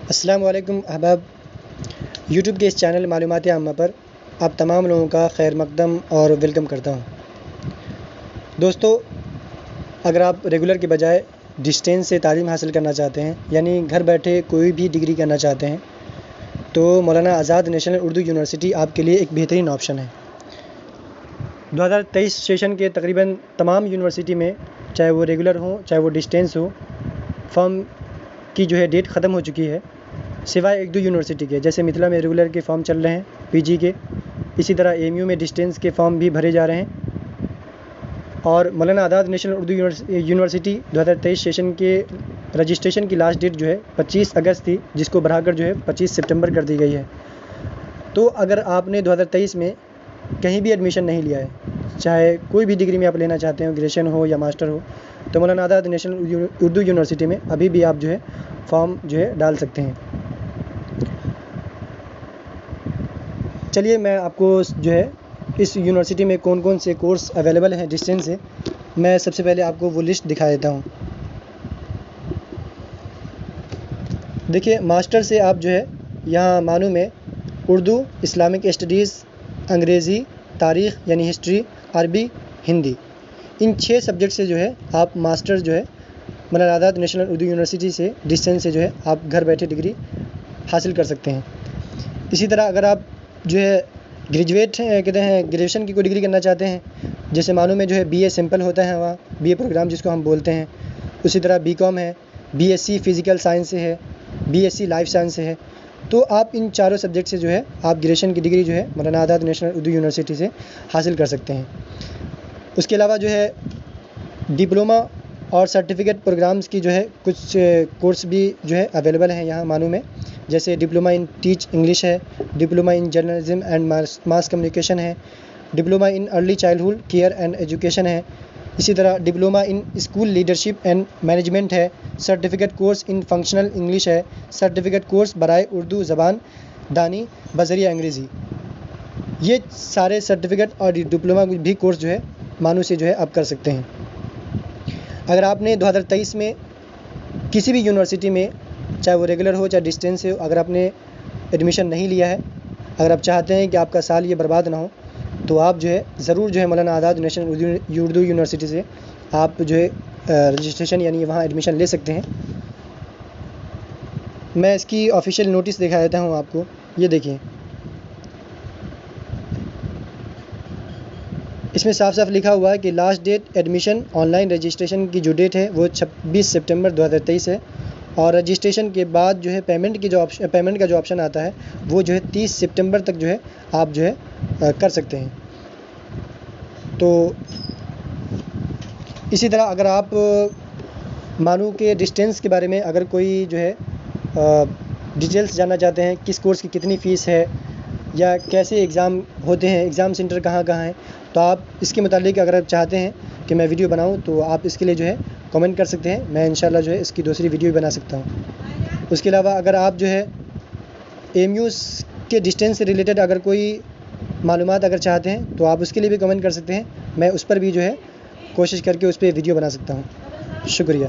السلام علیکم احباب، یوٹیوب کے اس چینل معلومات عامہ پر آپ تمام لوگوں کا خیر مقدم اور ویلکم کرتا ہوں۔ دوستو، اگر آپ ریگولر کے بجائے ڈسٹینس سے تعلیم حاصل کرنا چاہتے ہیں، یعنی گھر بیٹھے کوئی بھی ڈگری کرنا چاہتے ہیں، تو مولانا آزاد نیشنل اردو یونیورسٹی آپ کے لیے ایک بہترین آپشن ہے۔ 2023 سیشن کے تقریباً تمام یونیورسٹی میں، چاہے وہ ریگولر ہوں چاہے وہ ڈسٹینس ہو، فارم کی ڈیٹ ختم ہو چکی ہے، سوائے ایک دو یونیورسٹی کے، جیسے متھلا میں ریگولر کے فارم چل رہے ہیں پی جی کے، اسی طرح ایم یو میں ڈسٹینس کے فارم بھی بھرے جا رہے ہیں۔ اور Maulana Azad national Urdu university 2023 session کے رجسٹریشن کی لاسٹ ڈیٹ 25 اگست تھی، جس کو بڑھا کر 25 سپٹمبر کر دی گئی ہے۔ تو اگر آپ نے 2023 میں کہیں بھی ایڈمیشن نہیں لیا ہے، چاہے کوئی بھی ڈگری میں آپ لینا چاہتے ہو، گریجویشن ہو یا ماسٹر ہو، تو مولانا آزاد نیشنل اردو یونیورسٹی میں ابھی بھی آپ فارم ڈال سکتے ہیں۔ چلیے میں آپ کو اس یونیورسٹی میں کون کون سے کورس اویلیبل ہیں ڈسٹینس سے، میں سب سے پہلے آپ کو وہ لسٹ دکھا دیتا ہوں۔ دیکھیے، ماسٹر سے آپ یہاں مانو میں اردو، اسلامک اسٹڈیز، انگریزی، تاریخ یعنی ہسٹری، عربی، ہندی، ان 6 سبجیکٹ سے آپ master Maulana Azad national Urdu university سے ڈسٹینس سے آپ گھر بیٹھے ڈگری حاصل کر سکتے ہیں۔ اسی طرح اگر آپ گریجویشن کی کوئی ڈگری کرنا چاہتے ہیں، جیسے مانو میں بی اے سمپل ہوتا ہے، وہاں بی اے پروگرام جس کو ہم بولتے ہیں، اسی طرح بی کام ہے، B S C physical science سے ہے، B S C life science سے ہے، تو آپ ان چاروں سبجیکٹ سے آپ گریجویشن کی degree Maulana Azad national Urdu university سے حاصل کر سکتے ہیں۔ اس کے علاوہ ڈپلومہ اور سرٹیفکیٹ پروگرامز کی کچھ کورس بھی اویلیبل ہیں یہاں مانو میں، جیسے ڈپلومہ ان ٹیچ انگلش ہے، diploma in journalism and mass communication ہے، diploma in early childhood care and education ہے، اسی طرح diploma in school leadership and management ہے، certificate course in functional English ہے، سرٹیفکیٹ کورس برائے اردو زبان دانی بذریعہ انگریزی۔ یہ سارے سرٹیفکیٹ اور ڈپلومہ بھی کورس مانو سے آپ کر سکتے ہیں۔ اگر آپ نے 2023 میں کسی بھی یونیورسٹی میں، چاہے وہ ریگولر ہو چاہے ڈسٹینس ہو، اگر آپ نے ایڈمیشن نہیں لیا ہے، اگر آپ چاہتے ہیں کہ آپ کا سال یہ برباد نہ ہو، تو آپ ضرور مولانا آزاد نیشنل اردو یونیورسٹی سے آپ رجسٹریشن یعنی وہاں ایڈمیشن لے سکتے ہیں۔ میں اس کی آفیشیل نوٹس دکھا دیتا ہوں آپ کو، یہ دیکھیں، اس میں صاف صاف لکھا ہوا ہے کہ last date admission online registration کی جو ڈیٹ ہے وہ 26 سپٹمبر 2023 ہے، اور رجسٹریشن کے بعد پیمنٹ کا جو آپشن آتا ہے وہ 30 سپٹمبر تک آپ کر سکتے ہیں۔ تو اسی طرح اگر آپ مانو کے ڈسٹینس کے بارے میں اگر کوئی ڈیٹیلس جاننا چاہتے ہیں، کس کورس کی کتنی فیس ہے یا کیسے ایگزام ہوتے ہیں، ایگزام سینٹر کہاں کہاں ہیں، تو آپ اس کے متعلق اگر آپ چاہتے ہیں کہ میں ویڈیو بناؤں تو آپ اس کے لیے کامنٹ کر سکتے ہیں، میں انشاءاللہ اس کی دوسری ویڈیو بھی بنا سکتا ہوں۔ اس کے علاوہ اگر آپ ایم یو کے ڈسٹینس سے ریلیٹڈ اگر کوئی معلومات اگر چاہتے ہیں تو آپ اس کے لیے بھی کامنٹ کر سکتے ہیں، میں اس پر بھی کوشش کر کے اس پہ ویڈیو بنا سکتا ہوں۔ شکریہ۔